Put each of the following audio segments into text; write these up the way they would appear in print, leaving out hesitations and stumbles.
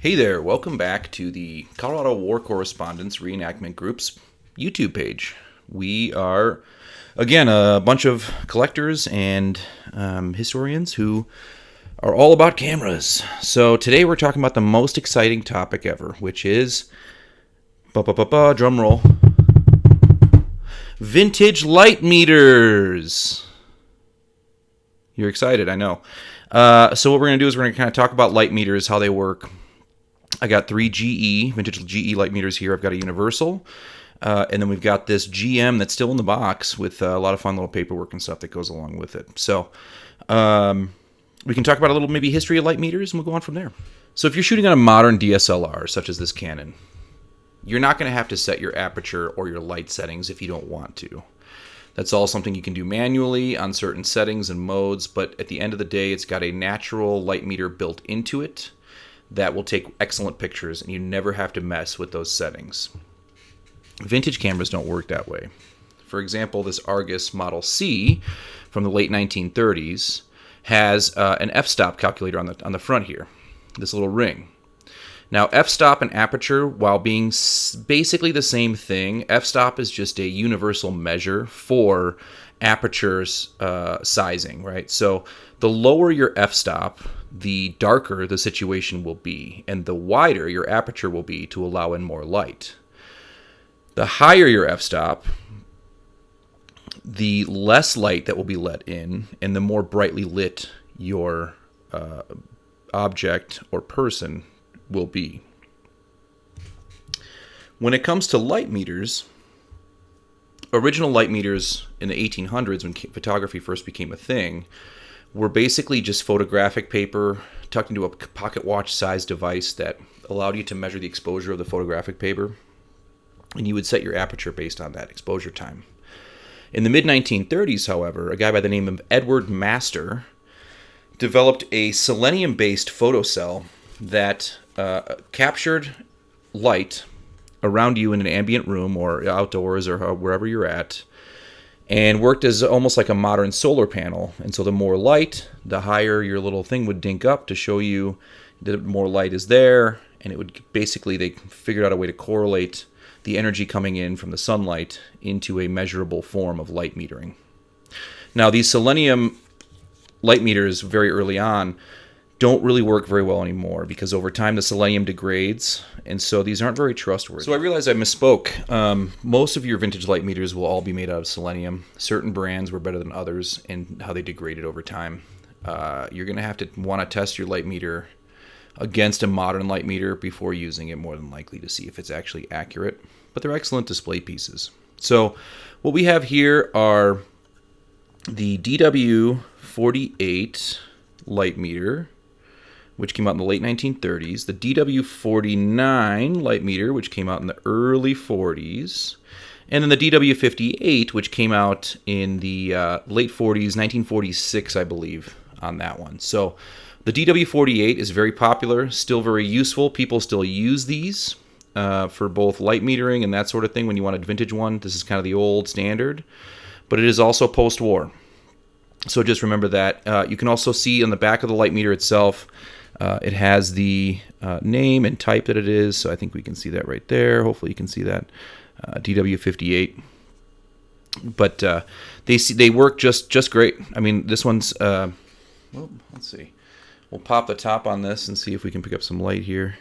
Hey there, welcome back to the Colorado War Correspondence Reenactment Group's YouTube page. We are, again, a bunch of collectors and historians who are all about cameras. So today we're talking about the most exciting topic ever, which is, drum roll, vintage light meters. You're excited, I know. So what we're going to do is we're going to kind of talk about light meters, how they work. I got three vintage GE light meters here. I've got a Universal, and then we've got this GM that's still in the box with a lot of fun little paperwork and stuff that goes along with it. So we can talk about a little maybe history of light meters, and we'll go on from there. So if you're shooting on a modern DSLR, such as this Canon, you're not going to have to set your aperture or your light settings if you don't want to. That's all something you can do manually on certain settings and modes, but at the end of the day, it's got a natural light meter built into it that will take excellent pictures, and you never have to mess with those settings. Vintage cameras don't work that way. For example, this Argus Model C from the late 1930s has an f-stop calculator on the front here, this little ring. Now, f-stop and aperture, while being basically the same thing, f-stop is just a universal measure for aperture's sizing, right? So the lower your f-stop, the darker the situation will be, and the wider your aperture will be to allow in more light. The higher your f-stop, the less light that will be let in, and the more brightly lit your object or person will be. When it comes to light meters, original light meters in the 1800s, when photography first became a thing, were basically just photographic paper tucked into a pocket watch sized device that allowed you to measure the exposure of the photographic paper, and you would set your aperture based on that exposure time. In the mid-1930s, however, a guy by the name of Westin Master developed a selenium-based photocell that captured light around you in an ambient room or outdoors or wherever you're at, and worked as almost like a modern solar panel. And so the more light, the higher your little thing would dink up to show you that more light is there, and it would basically, they figured out a way to correlate the energy coming in from the sunlight into a measurable form of light metering. Now, these selenium light meters very early on don't really work very well anymore because over time the selenium degrades, and so these aren't very trustworthy. So I realized I misspoke. Most of your vintage light meters will all be made out of selenium. Certain brands were better than others in how they degraded over time. You're going to have to want to test your light meter against a modern light meter before using it, more than likely, to see if it's actually accurate. But they're excellent display pieces. So what we have here are the DW48 light meter, which came out in the late 1930s, the DW49 light meter, which came out in the early 40s, and then the DW58, which came out in the late 40s, 1946, I believe, on that one. So the DW48 is very popular, still very useful. People still use these for both light metering and that sort of thing. When you want a vintage one, this is kind of the old standard, but it is also post-war. So just remember that. You can also see on the back of the light meter itself, it has the name and type that it is, so I think we can see that right there. Hopefully you can see that, DW58. But they work just great. I mean, this one's, well, let's see. We'll pop the top on this and see if we can pick up some light here.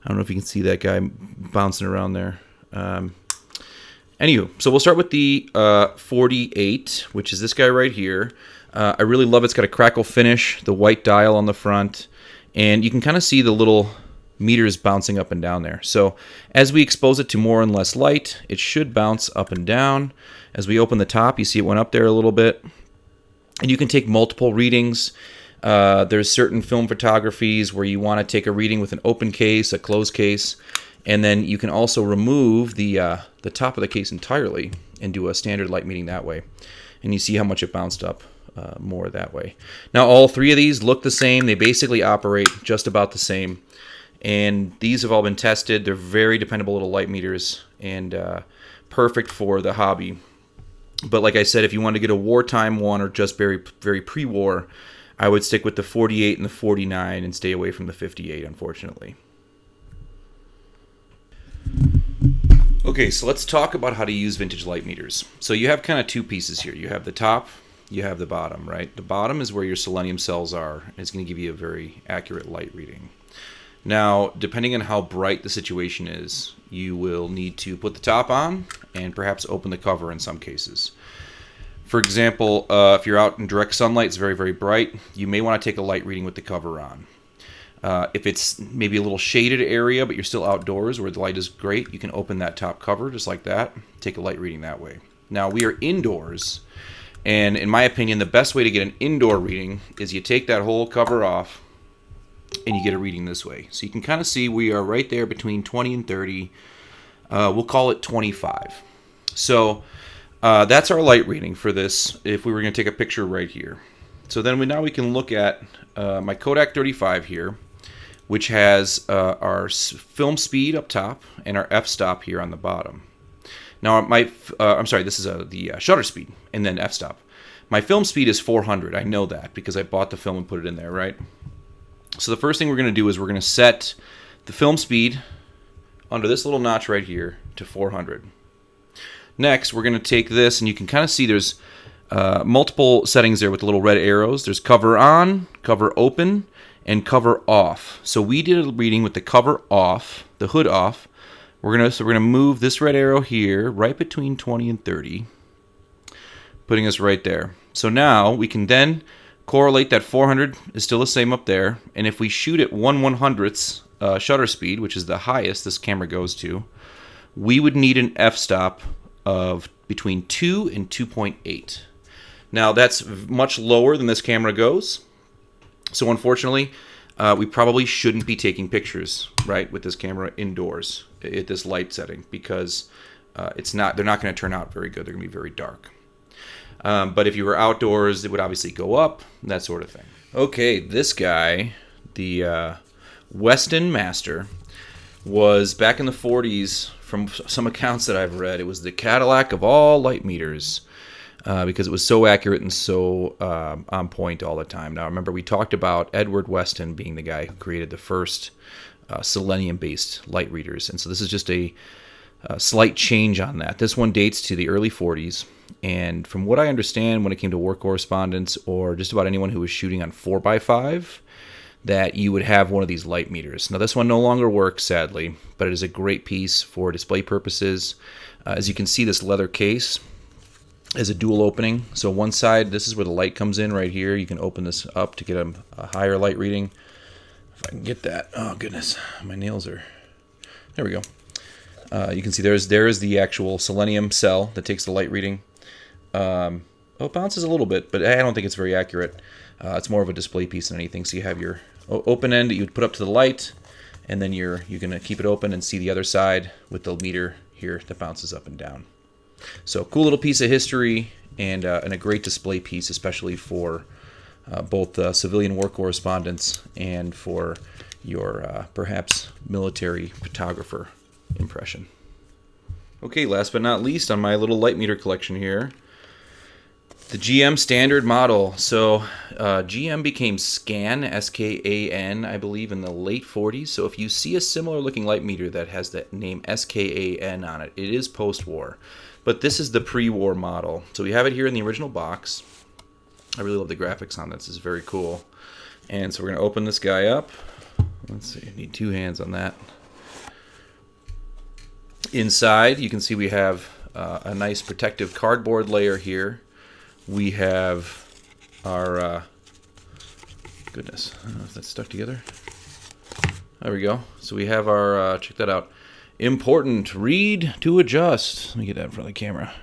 I don't know if you can see that guy bouncing around there. Anywho, so we'll start with the 48, which is this guy right here. I really love it. It's got a crackle finish, the white dial on the front, and you can kind of see the little meters bouncing up and down there. So as we expose it to more and less light, it should bounce up and down. As we open the top, you see it went up there a little bit. And you can take multiple readings. There's certain film photographies where you want to take a reading with an open case, a closed case, and then you can also remove the top of the case entirely and do a standard light meeting that way. And you see how much it bounced up more that way. Now, all three of these look the same. They basically operate just about the same. And these have all been tested. They're very dependable little light meters and perfect for the hobby. But like I said, if you want to get a wartime one or just very, very pre-war, I would stick with the 48 and the 49 and stay away from the 58, unfortunately. Okay, so let's talk about how to use vintage light meters. So you have kind of two pieces here. You have the top, you have the bottom, right? The bottom is where your selenium cells are. It's going to give you a very accurate light reading. Now, depending on how bright the situation is, you will need to put the top on and perhaps open the cover in some cases. For example, if you're out in direct sunlight, it's very, very bright, you may want to take a light reading with the cover on. If it's maybe a little shaded area, but you're still outdoors where the light is great, you can open that top cover just like that, take a light reading that way. Now, we are indoors, and in my opinion, the best way to get an indoor reading is you take that whole cover off, and you get a reading this way. So you can kind of see we are right there between 20 and 30. We'll call it 25. So that's our light reading for this if we were going to take a picture right here. So then now we can look at my Kodak 35 here, which has our film speed up top and our f-stop here on the bottom. Now I'm sorry, this is the shutter speed and then f-stop. My film speed is 400. I know that because I bought the film and put it in there, right? So the first thing we're going to do is we're going to set the film speed under this little notch right here to 400. Next, we're going to take this, and you can kind of see there's multiple settings there with the little red arrows. There's cover on, cover open, and cover off. So we did a reading with the cover off, the hood off. We're gonna move this red arrow here right between 20 and 30, putting us right there. So now we can then correlate that 400 is still the same up there, and if we shoot at 1/100th shutter speed, which is the highest this camera goes to, we would need an f-stop of between 2 and 2.8. Now that's much lower than this camera goes, so unfortunately we probably shouldn't be taking pictures right with this camera indoors at this light setting because they're not going to turn out very good. They're going to be very dark. But if you were outdoors, it would obviously go up, that sort of thing. Okay, this guy, the Westin Master, was back in the 40s, from some accounts that I've read, it was the Cadillac of all light meters because it was so accurate and so on point all the time. Now, remember, we talked about Edward Westin being the guy who created the first selenium-based light readers, and so this is just a slight change on that. This one dates to the early 40s. And from what I understand, when it came to war correspondence or just about anyone who was shooting on 4x5, that you would have one of these light meters. Now, this one no longer works, sadly, but it is a great piece for display purposes. As you can see, this leather case is a dual opening. So one side, this is where the light comes in right here. You can open this up to get a higher light reading. If I can get that. Oh, goodness. My nails are... There we go. You can see there is the actual selenium cell that takes the light reading. It bounces a little bit, but I don't think it's very accurate. It's more of a display piece than anything. So you have your open end that you would put up to the light, and then you're going to keep it open and see the other side with the meter here that bounces up and down. So cool little piece of history and a great display piece, especially for both civilian war correspondence and for your perhaps military photographer impression. Okay, last but not least on my little light meter collection here, the GM standard model. So GM became SCAN, S-K-A-N, I believe, in the late 40s. So if you see a similar looking light meter that has that name S-K-A-N on it, it is post-war. But this is the pre-war model. So we have it here in the original box. I really love the graphics on this. It's very cool. And so we're going to open this guy up. Let's see, I need two hands on that. Inside, you can see we have a nice protective cardboard layer here. We have our, goodness, I don't know if that's stuck together. There we go. So we have our, check that out, important, read to adjust. Let me get that in front of the camera.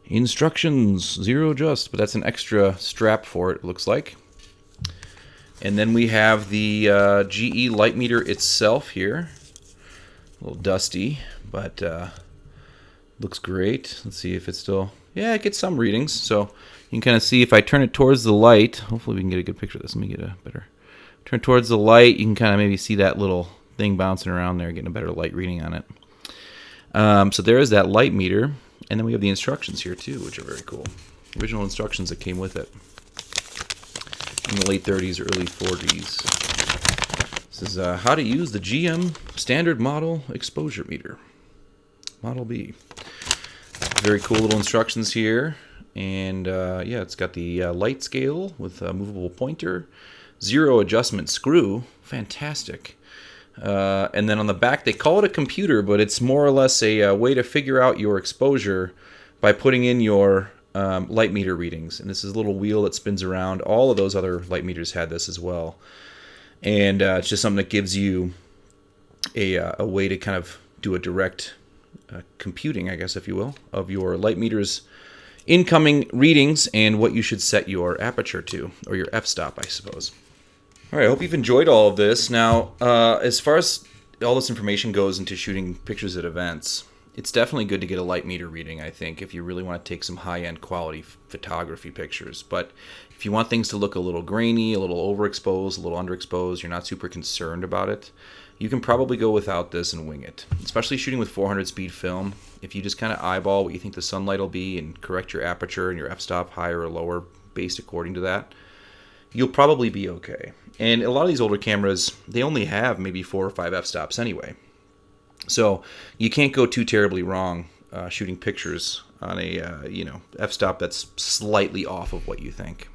Instructions, 0 adjust, but that's an extra strap for it, looks like. And then we have the GE light meter itself here. A little dusty, but looks great. Let's see if it's still... Yeah, it gets some readings. So you can kind of see if I turn it towards the light. Hopefully we can get a good picture of this. Let me get a better... Turn it towards the light. You can kind of maybe see that little thing bouncing around there, getting a better light reading on it. So there is that light meter. And then we have the instructions here too, which are very cool. Original instructions that came with it in the late 30s, early 40s. This is how to use the GM standard model exposure meter. Model B. Very cool little instructions here. And yeah, it's got the light scale with a movable pointer, 0 adjustment screw, fantastic. And then on the back, they call it a computer, but it's more or less a way to figure out your exposure by putting in your light meter readings. And this is a little wheel that spins around. All of those other light meters had this as well. And it's just something that gives you a way to kind of do a direct computing, I guess, if you will, of your light meter's incoming readings and what you should set your aperture to, or your f-stop, I suppose. All right, I hope you've enjoyed all of this. Now, as far as all this information goes into shooting pictures at events, it's definitely good to get a light meter reading, I think, if you really want to take some high-end quality photography pictures. But if you want things to look a little grainy, a little overexposed, a little underexposed, you're not super concerned about it, you can probably go without this and wing it. Especially shooting with 400 speed film, if you just kind of eyeball what you think the sunlight will be and correct your aperture and your f-stop higher or lower based according to that, you'll probably be okay. And a lot of these older cameras, they only have maybe 4 or 5 f-stops anyway. So you can't go too terribly wrong shooting pictures on a f-stop that's slightly off of what you think.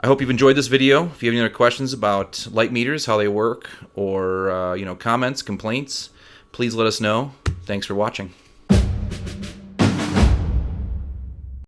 I hope you've enjoyed this video. If you have any other questions about light meters, how they work, or comments, complaints, please let us know. Thanks for watching.